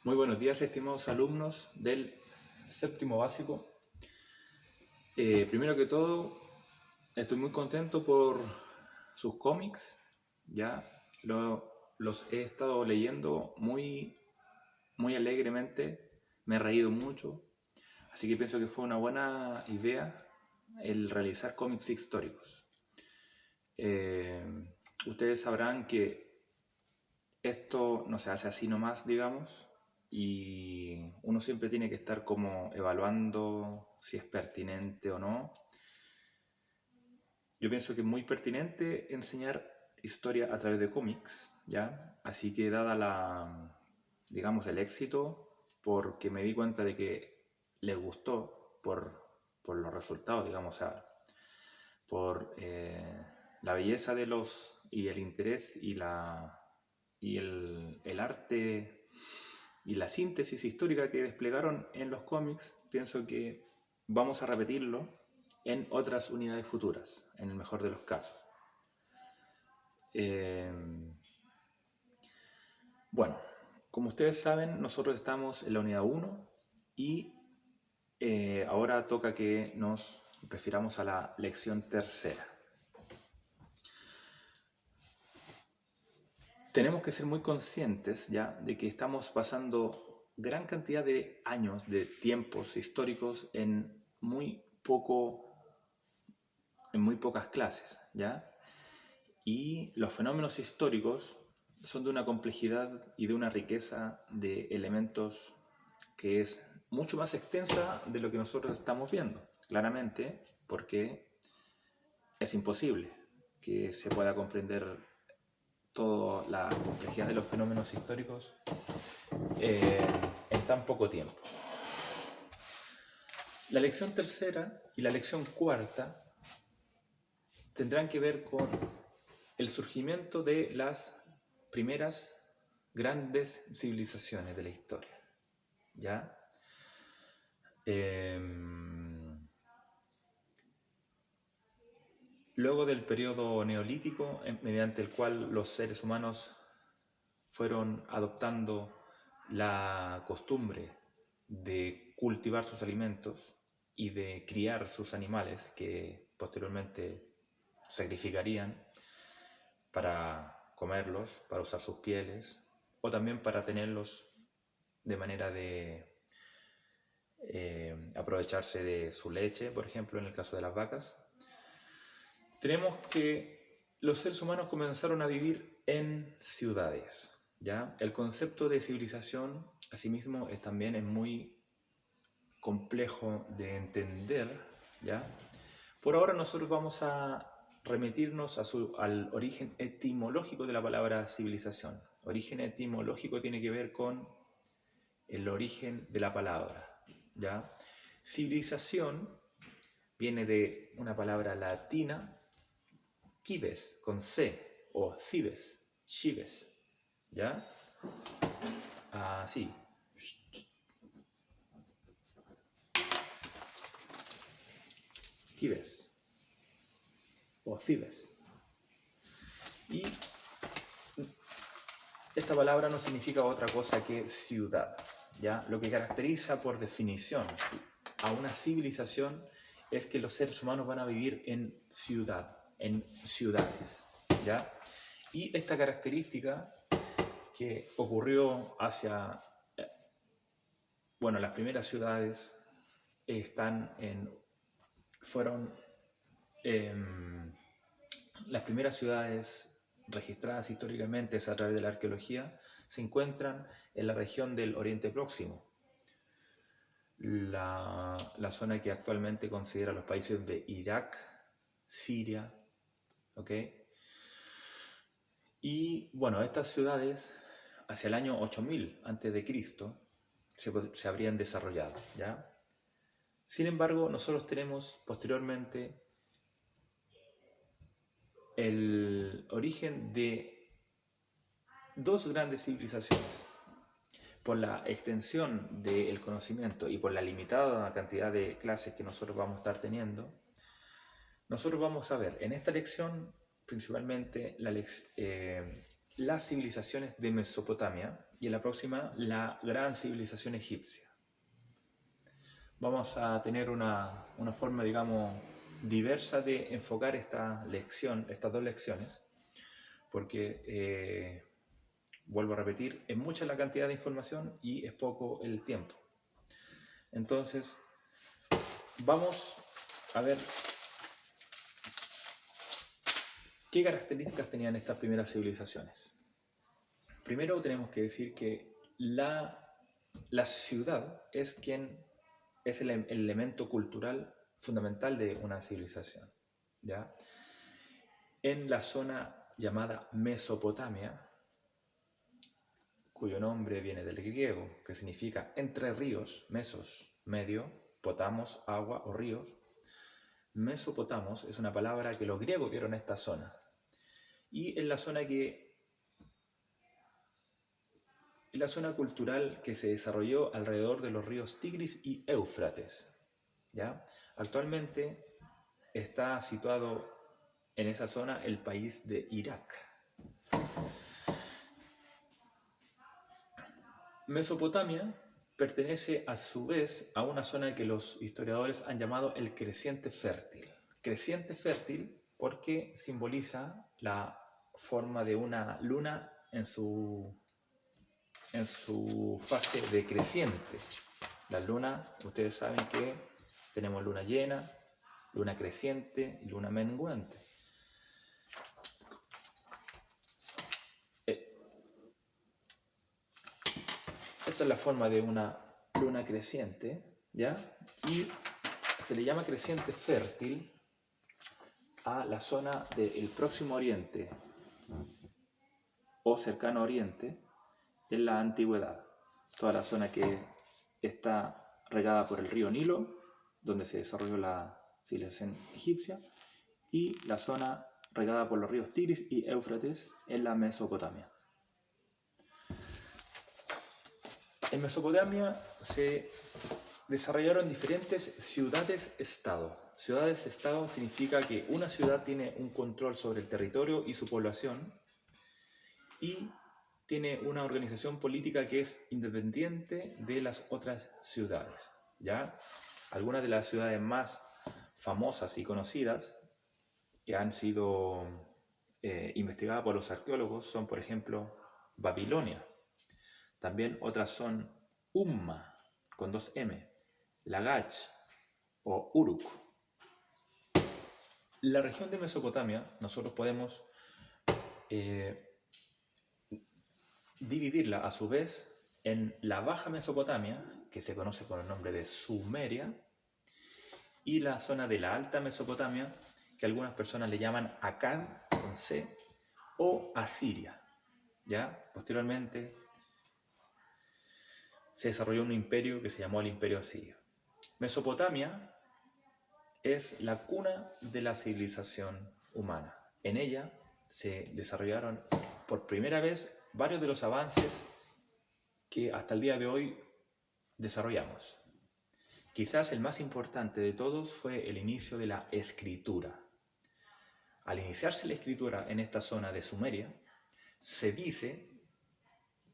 Muy buenos días, estimados alumnos del séptimo básico. Primero que todo, estoy muy contento por sus cómics. Ya los he estado leyendo muy alegremente, me he reído mucho, así que pienso que fue una buena idea el realizar cómics históricos. Eh, Ustedes sabrán que esto no se hace así nomás, digamos, y uno siempre tiene que estar como evaluando si es pertinente o no. Yo pienso que es muy pertinente enseñar historia a través de cómics, ¿ya? Así que digamos, el éxito, porque me di cuenta de que les gustó por los resultados, digamos, o sea, por la belleza y el interés y el arte y la síntesis histórica que desplegaron en los cómics. Pienso que vamos a repetirlo en otras unidades futuras, en el mejor de los casos. Eh, bueno, como ustedes saben, nosotros estamos en la unidad 1 y ahora toca que nos refiramos a la lección tercera. Tenemos que ser muy conscientes ya de que estamos pasando gran cantidad de años, de tiempos históricos en muy pocas clases, ¿ya? Y los fenómenos históricos son de una complejidad y de una riqueza de elementos que es mucho más extensa de lo que nosotros estamos viendo, claramente, porque es imposible que se pueda comprender toda la complejidad de los fenómenos históricos en tan poco tiempo. La lección tercera y la lección cuarta tendrán que ver con el surgimiento de las primeras grandes civilizaciones de la historia, ¿ya? Luego del periodo neolítico, mediante el cual los seres humanos fueron adoptando la costumbre de cultivar sus alimentos y de criar sus animales que posteriormente sacrificarían para comerlos, para usar sus pieles o también para tenerlos de manera de aprovecharse de su leche, por ejemplo, en el caso de las vacas. Tenemos que los seres humanos comenzaron a vivir en ciudades, ¿ya? El concepto de civilización, asimismo, también es muy complejo de entender, ¿ya? Por ahora nosotros vamos a remitirnos al origen etimológico de la palabra civilización. Origen etimológico tiene que ver con el origen de la palabra, ¿ya? Civilización viene de una palabra latina, cives, con C, o cives, chives, ¿ya? Así. Cives, o cives. Y esta palabra no significa otra cosa que ciudad, ¿ya? Lo que caracteriza por definición a una civilización es que los seres humanos van a vivir en ciudades, ¿ya? Y esta característica que ocurrió las primeras ciudades fueron las primeras ciudades registradas históricamente a través de la arqueología se encuentran en la región del Oriente Próximo, la zona que actualmente considera los países de Irak, Siria, ¿ok? Y bueno, estas ciudades hacia el año 8000 a.C. se habrían desarrollado, ¿ya? Sin embargo, nosotros tenemos posteriormente el origen de dos grandes civilizaciones. Por la extensión del conocimiento y por la limitada cantidad de clases que nosotros vamos a estar teniendo, nosotros vamos a ver en esta lección principalmente las civilizaciones de Mesopotamia y en la próxima la gran civilización egipcia. Vamos a tener una forma, digamos, diversa de enfocar esta lección, estas dos lecciones, porque, vuelvo a repetir, es mucha la cantidad de información y es poco el tiempo. Entonces, vamos a ver qué características tenían estas primeras civilizaciones. Primero tenemos que decir que la ciudad es el elemento cultural fundamental de una civilización, ¿ya? En la zona llamada Mesopotamia, cuyo nombre viene del griego, que significa entre ríos, mesos, medio, potamos, agua o ríos. Mesopotamos es una palabra que los griegos dieron a esta zona. Y es la zona cultural que se desarrolló alrededor de los ríos Tigris y Éufrates, ¿ya? Actualmente está situado en esa zona el país de Irak. Mesopotamia pertenece a su vez a una zona que los historiadores han llamado el creciente fértil. Creciente fértil porque simboliza la forma de una luna en su fase decreciente. La luna, ustedes saben que tenemos luna llena, luna creciente y luna menguante. Esta es la forma de una luna creciente, ¿ya? Y se le llama creciente fértil a la zona del Próximo Oriente o Cercano Oriente en la antigüedad. Toda la zona que está regada por el río Nilo, donde se desarrolló la civilización egipcia, y la zona regada por los ríos Tigris y Éufrates en la Mesopotamia. En Mesopotamia se desarrollaron diferentes ciudades-estado. Ciudades-estado significa que una ciudad tiene un control sobre el territorio y su población y tiene una organización política que es independiente de las otras ciudades, ¿ya? Algunas de las ciudades más famosas y conocidas que han sido investigadas por los arqueólogos son, por ejemplo, Babilonia. También otras son Umma, con 2 M, Lagash o Uruk. La región de Mesopotamia nosotros podemos dividirla a su vez en la Baja Mesopotamia, que se conoce con el nombre de Sumeria, y la zona de la Alta Mesopotamia, que algunas personas le llaman Akkad, con C, o Asiria. ¿Ya? Posteriormente se desarrolló un imperio que se llamó el Imperio Asirio. Mesopotamia es la cuna de la civilización humana. En ella se desarrollaron por primera vez varios de los avances que hasta el día de hoy desarrollamos. Quizás el más importante de todos fue el inicio de la escritura. Al iniciarse la escritura en esta zona de Sumeria, se dice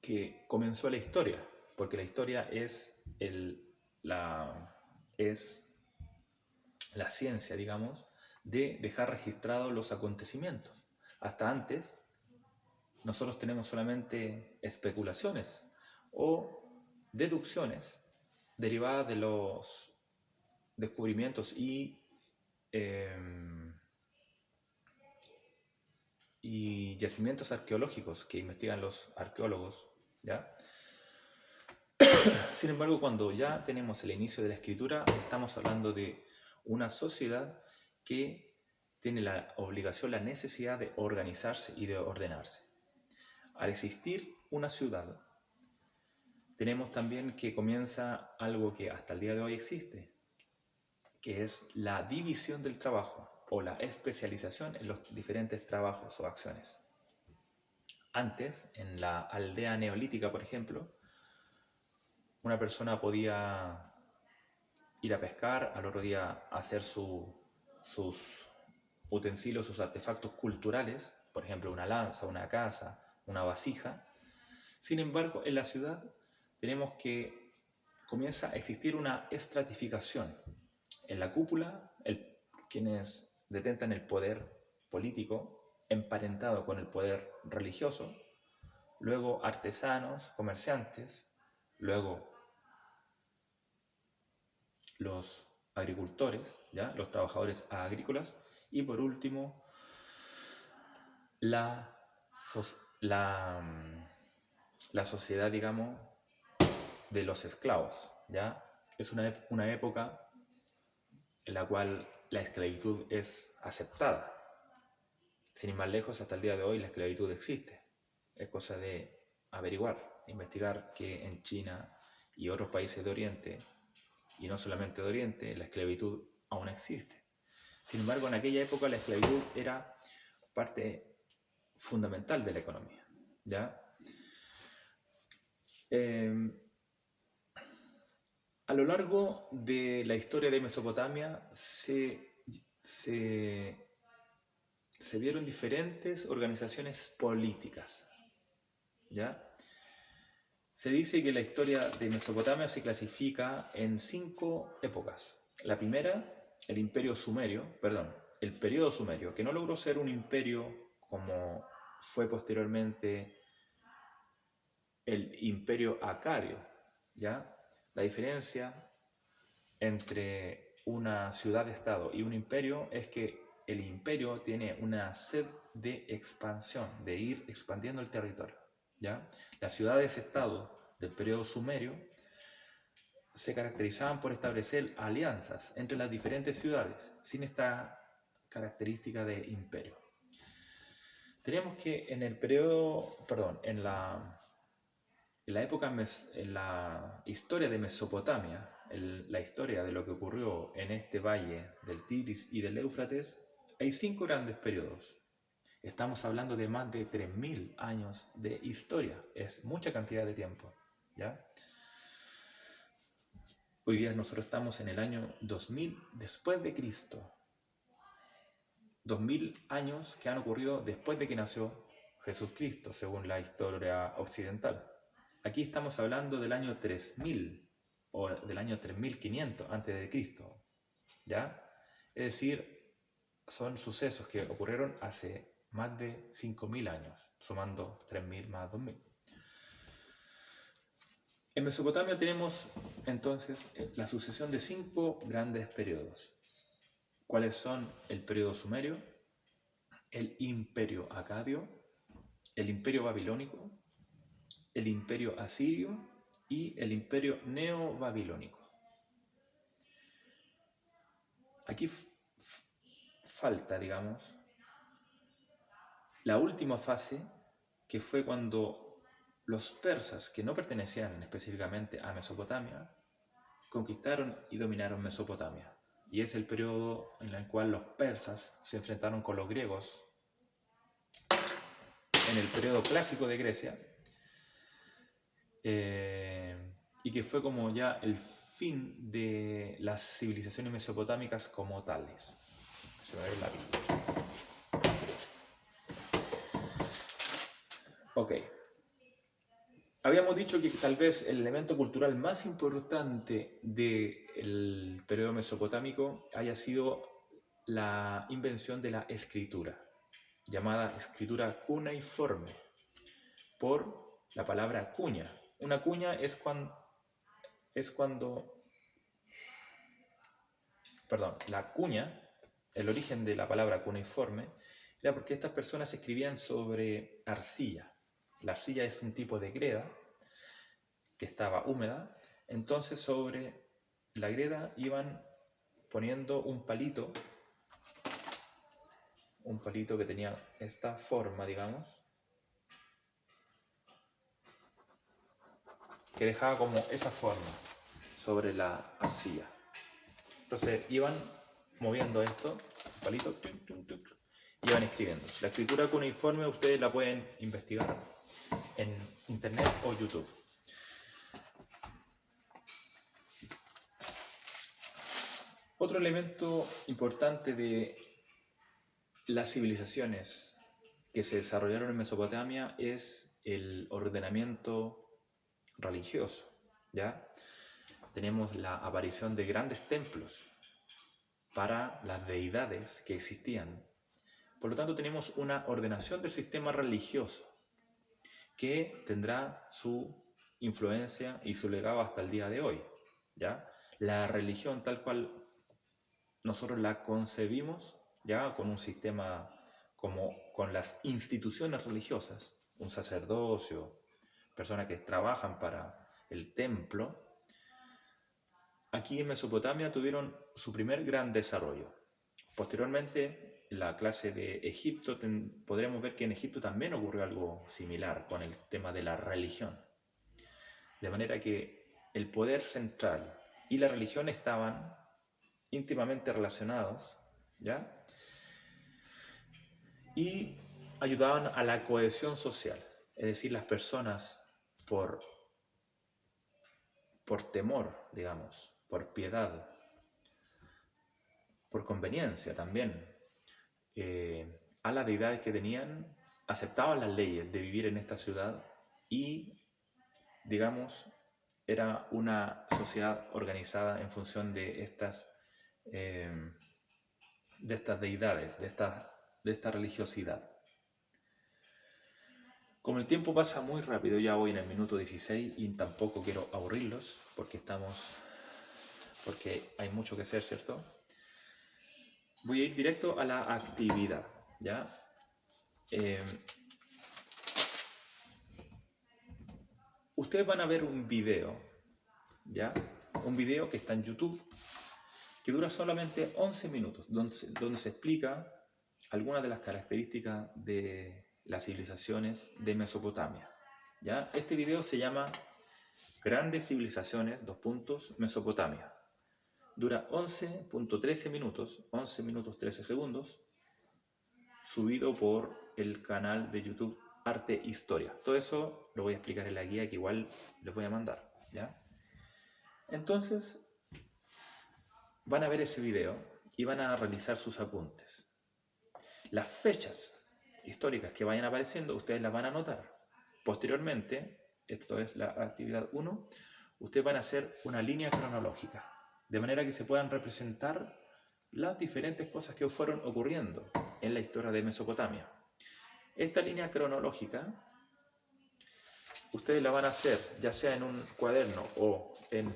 que comenzó la historia, porque la historia es la ciencia, digamos, de dejar registrados los acontecimientos. Hasta antes, nosotros tenemos solamente especulaciones o deducciones derivadas de los descubrimientos y yacimientos arqueológicos que investigan los arqueólogos, ¿ya? Sin embargo, cuando ya tenemos el inicio de la escritura, estamos hablando de una sociedad que tiene la obligación, la necesidad de organizarse y de ordenarse. Al existir una ciudad, tenemos también que comienza algo que hasta el día de hoy existe, que es la división del trabajo o la especialización en los diferentes trabajos o acciones. Antes, en la aldea neolítica, por ejemplo, una persona podía ir a pescar, al otro día hacer sus utensilios, sus artefactos culturales, por ejemplo, una lanza, una caza, una vasija. Sin embargo, en la ciudad tenemos que comienza a existir una estratificación. En la cúpula, quienes detentan el poder político, emparentado con el poder religioso, luego artesanos, comerciantes, luego los agricultores, ¿ya? Los trabajadores agrícolas, y por último la sociedad, digamos, de los esclavos, ¿ya? Es una época en la cual la esclavitud es aceptada. Sin ir más lejos, hasta el día de hoy la esclavitud existe. Es cosa de averiguar, investigar que en China y otros países de Oriente, y no solamente de Oriente, la esclavitud aún existe. Sin embargo, en aquella época la esclavitud era parte fundamental de la economía, ¿ya? A lo largo de la historia de Mesopotamia se dieron diferentes organizaciones políticas, ¿ya? Se dice que la historia de Mesopotamia se clasifica en 5 épocas. La primera, el periodo sumerio, que no logró ser un imperio como fue posteriormente el imperio acadio, ¿ya? La diferencia entre una ciudad-estado y un imperio es que el imperio tiene una sed de expansión, de ir expandiendo el territorio, ¿ya? Las ciudades-estado del periodo sumerio se caracterizaban por establecer alianzas entre las diferentes ciudades, sin esta característica de imperio. Tenemos que en la historia de Mesopotamia, la historia de lo que ocurrió en este valle del Tigris y del Éufrates, hay 5 grandes periodos. Estamos hablando de más de 3000 años de historia. Es mucha cantidad de tiempo, ¿ya? Hoy día nosotros estamos en el año 2000 después de Cristo. 2000 años que han ocurrido después de que nació Jesucristo, según la historia occidental. Aquí estamos hablando del año 3000 o del año 3500 antes de Cristo, ¿ya? Es decir, son sucesos que ocurrieron hace más de 5000 años, sumando 3000 más 2000. En Mesopotamia tenemos entonces la sucesión de 5 grandes periodos. ¿Cuáles son? El periodo sumerio, el imperio acadio, el imperio babilónico, el imperio asirio y el imperio neobabilónico. Aquí falta, digamos, la última fase, que fue cuando los persas, que no pertenecían específicamente a Mesopotamia, conquistaron y dominaron Mesopotamia. Y es el periodo en el cual los persas se enfrentaron con los griegos en el periodo clásico de Grecia, y que fue como ya el fin de las civilizaciones mesopotámicas como tales. Se va a ver la pinza. Ok. Habíamos dicho que tal vez el elemento cultural más importante del periodo mesopotámico haya sido la invención de la escritura, llamada escritura cuneiforme, por la palabra cuña. Una cuña es cuando, la cuña, el origen de la palabra cuneiforme, era porque estas personas escribían sobre arcilla. La arcilla es un tipo de greda que estaba húmeda, entonces sobre la greda iban poniendo un palito que tenía esta forma, digamos, que dejaba como esa forma sobre la arcilla. Entonces iban moviendo esto, el palito, y iban escribiendo. La escritura cuneiforme ustedes la pueden investigar en internet o YouTube. Otro elemento importante de las civilizaciones que se desarrollaron en Mesopotamia es el ordenamiento religioso, ¿ya? Tenemos la aparición de grandes templos para las deidades que existían. Por lo tanto, tenemos una ordenación del sistema religioso que tendrá su influencia y su legado hasta el día de hoy, ¿ya? La religión tal cual nosotros la concebimos, ya con un sistema como con las instituciones religiosas, un sacerdocio, personas que trabajan para el templo, aquí en Mesopotamia tuvieron su primer gran desarrollo. Posteriormente, en la clase de Egipto, podremos ver que en Egipto también ocurrió algo similar con el tema de la religión. De manera que el poder central y la religión estaban íntimamente relacionados, ¿ya? Y ayudaban a la cohesión social. Es decir, las personas por temor, digamos, por piedad, por conveniencia también, a las deidades que tenían, aceptaban las leyes de vivir en esta ciudad y, digamos, era una sociedad organizada en función de estas deidades, de esta religiosidad. Como el tiempo pasa muy rápido, ya voy en el minuto 16 y tampoco quiero aburrirlos porque hay mucho que hacer, ¿cierto? Voy a ir directo a la actividad, ¿ya? Ustedes van a ver un video, ¿ya? Un video que está en YouTube, que dura solamente 11 minutos, donde se explica algunas de las características de las civilizaciones de Mesopotamia, ¿ya? Este video se llama Grandes Civilizaciones, Mesopotamia. Dura 11.13 minutos, 11 minutos 13 segundos, subido por el canal de YouTube Arte Historia. Todo eso lo voy a explicar en la guía que igual les voy a mandar, ¿ya? Entonces, van a ver ese video y van a realizar sus apuntes. Las fechas históricas que vayan apareciendo, ustedes las van a anotar. Posteriormente, esto es la actividad 1, ustedes van a hacer una línea cronológica, de manera que se puedan representar las diferentes cosas que fueron ocurriendo en la historia de Mesopotamia. Esta línea cronológica, ustedes la van a hacer ya sea en un cuaderno o en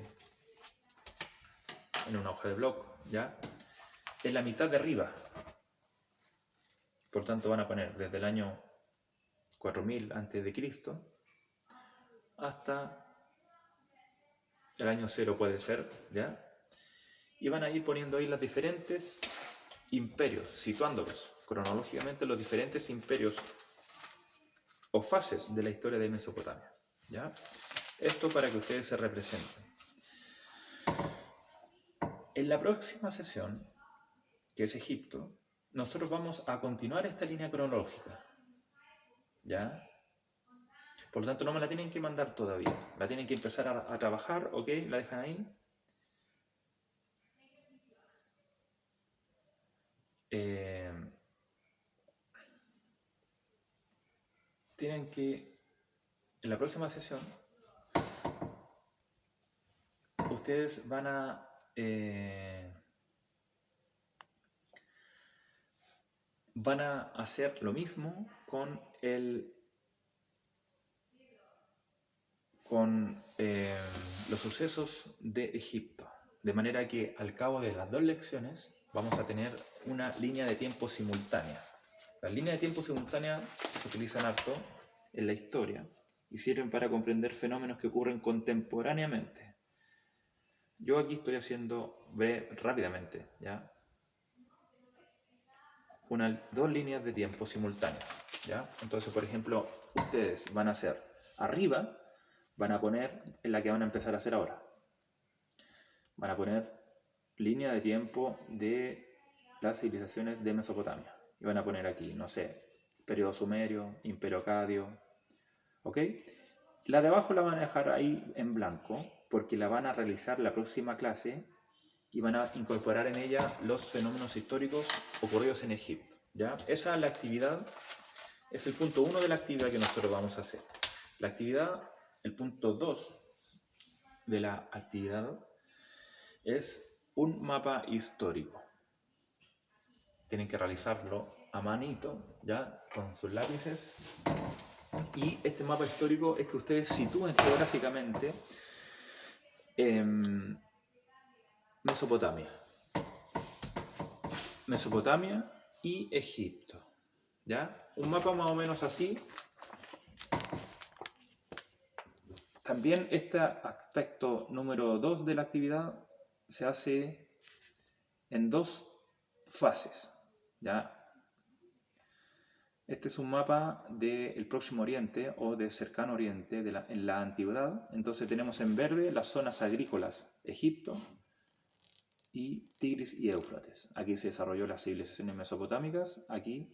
una hoja de blog, ¿ya? En la mitad de arriba. Por tanto, van a poner desde el año 4000 a.C. hasta el año 0 puede ser, ¿ya? Y van a ir poniendo ahí los diferentes imperios, situándolos cronológicamente los diferentes imperios o fases de la historia de Mesopotamia, ¿ya? Esto para que ustedes se representen. En la próxima sesión, que es Egipto, nosotros vamos a continuar esta línea cronológica, ¿ya? Por lo tanto, no me la tienen que mandar todavía. La tienen que empezar a trabajar, ¿ok? La dejan ahí. Tienen que, en la próxima sesión, ustedes van a hacer lo mismo con los sucesos de Egipto. De manera que al cabo de las 2 lecciones vamos a tener una línea de tiempo simultánea. Las líneas de tiempo simultánea se utilizan harto en la historia y sirven para comprender fenómenos que ocurren contemporáneamente. Yo aquí estoy haciendo rápidamente, ¿ya? 2 líneas de tiempo simultáneas, ¿ya? Entonces, por ejemplo, ustedes van a hacer arriba, van a poner en la que van a empezar a hacer ahora. Van a poner línea de tiempo de las civilizaciones de Mesopotamia. Y van a poner aquí, no sé, periodo sumerio, imperio acadio, ¿ok? La de abajo la van a dejar ahí en blanco porque la van a realizar la próxima clase y van a incorporar en ella los fenómenos históricos ocurridos en Egipto, ¿ya? Esa es la actividad es el punto 1 de la actividad que nosotros vamos a hacer. La actividad, el punto 2 de la actividad es un mapa histórico. Tienen que realizarlo a manito, ya, con sus lápices. Y este mapa histórico es que ustedes sitúen geográficamente Mesopotamia y Egipto, ¿ya? Un mapa más o menos así. También este aspecto número 2 de la actividad se hace en 2 fases, ¿ya? Este es un mapa del Próximo Oriente o del Cercano Oriente en la antigüedad. Entonces tenemos en verde las zonas agrícolas, Egipto y Tigris y Éufrates. Aquí se desarrolló las civilizaciones mesopotámicas, aquí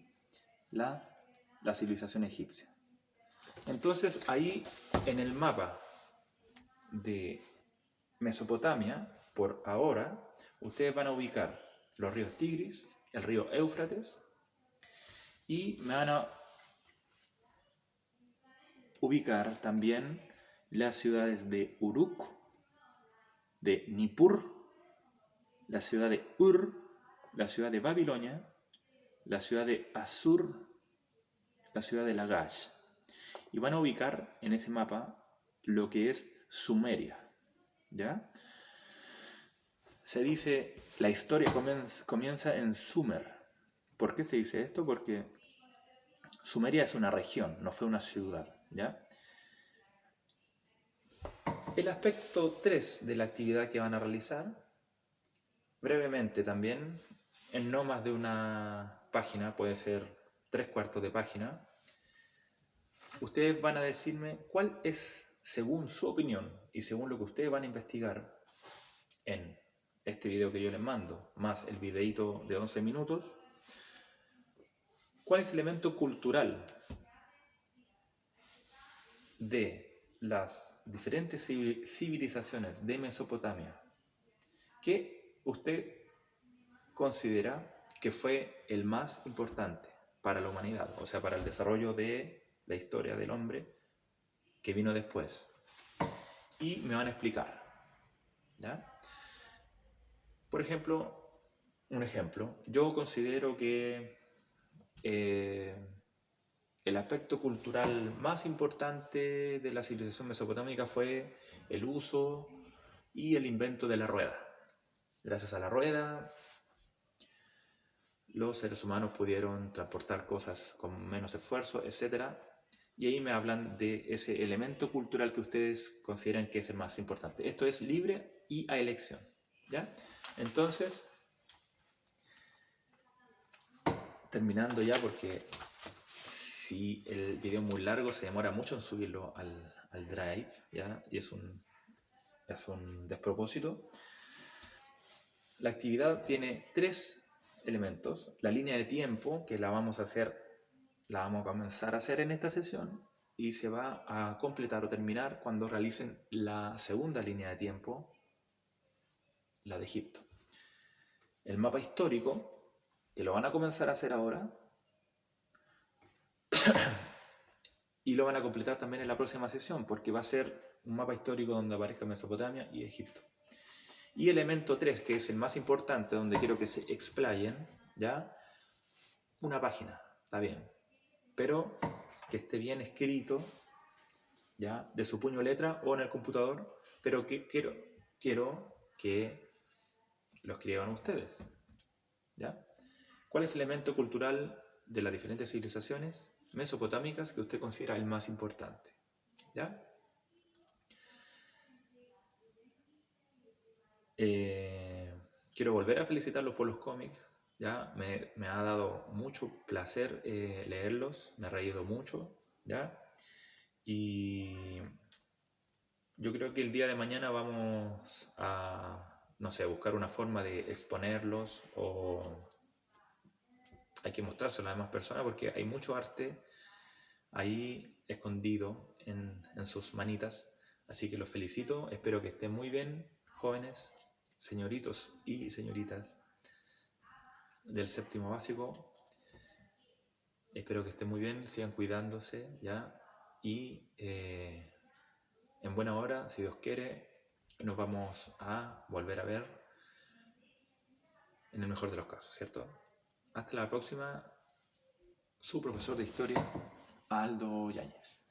la civilización egipcia. Entonces ahí en el mapa de Mesopotamia, por ahora, ustedes van a ubicar los ríos Tigris, el río Éufrates, y me van a ubicar también las ciudades de Uruk, de Nippur, la ciudad de Ur, la ciudad de Babilonia, la ciudad de Asur, la ciudad de Lagash. Y van a ubicar en ese mapa lo que es Sumeria, ¿ya? Se dice, la historia comienza en Sumer. ¿Por qué se dice esto? Porque Sumeria es una región, no fue una ciudad, ¿ya? El aspecto 3 de la actividad que van a realizar, brevemente también, en no más de una página, puede ser 3/4 de página, ustedes van a decirme cuál es, según su opinión y según lo que ustedes van a investigar en este video que yo les mando, más el videito de 11 minutos, cuál es el elemento cultural de las diferentes civilizaciones de Mesopotamia que usted considera que fue el más importante para la humanidad, o sea, para el desarrollo de la historia del hombre que vino después. Y me van a explicar, ¿ya? Por ejemplo, yo considero que el aspecto cultural más importante de la civilización mesopotámica fue el uso y el invento de la rueda. Gracias a la rueda, los seres humanos pudieron transportar cosas con menos esfuerzo, etc. Y ahí me hablan de ese elemento cultural que ustedes consideran que es el más importante. Esto es libre y a elección, ¿ya? Entonces, terminando ya, porque si el video es muy largo, se demora mucho en subirlo al Drive, ¿ya? Y es un despropósito. La actividad tiene 3 elementos. La línea de tiempo, que la vamos a comenzar a hacer en esta sesión y se va a completar o terminar cuando realicen la segunda línea de tiempo, la de Egipto. El mapa histórico, que lo van a comenzar a hacer ahora, y lo van a completar también en la próxima sesión, porque va a ser un mapa histórico donde aparezca Mesopotamia y Egipto. Y elemento 3, que es el más importante, donde quiero que se explayen, ¿ya? Una página, está bien, pero que esté bien escrito, ¿ya? De su puño letra o en el computador, pero que quiero que lo escriban ustedes, ¿ya? ¿Cuál es el elemento cultural de las diferentes civilizaciones mesopotámicas que usted considera el más importante? ¿Ya? Quiero volver a felicitarlos por los cómics. ¿Ya? Me ha dado mucho placer leerlos, me ha reído mucho, ¿ya? Y yo creo que el día de mañana vamos a, no sé, buscar una forma de exponerlos, o hay que mostrárselo a las demás personas porque hay mucho arte ahí escondido en sus manitas. Así que los felicito, espero que estén muy bien, jóvenes, señoritos y señoritas del séptimo básico. Espero que estén muy bien, sigan cuidándose, ¿ya? Y en buena hora, si Dios quiere, nos vamos a volver a ver en el mejor de los casos, ¿cierto? Hasta la próxima, su profesor de historia, Aldo Yáñez.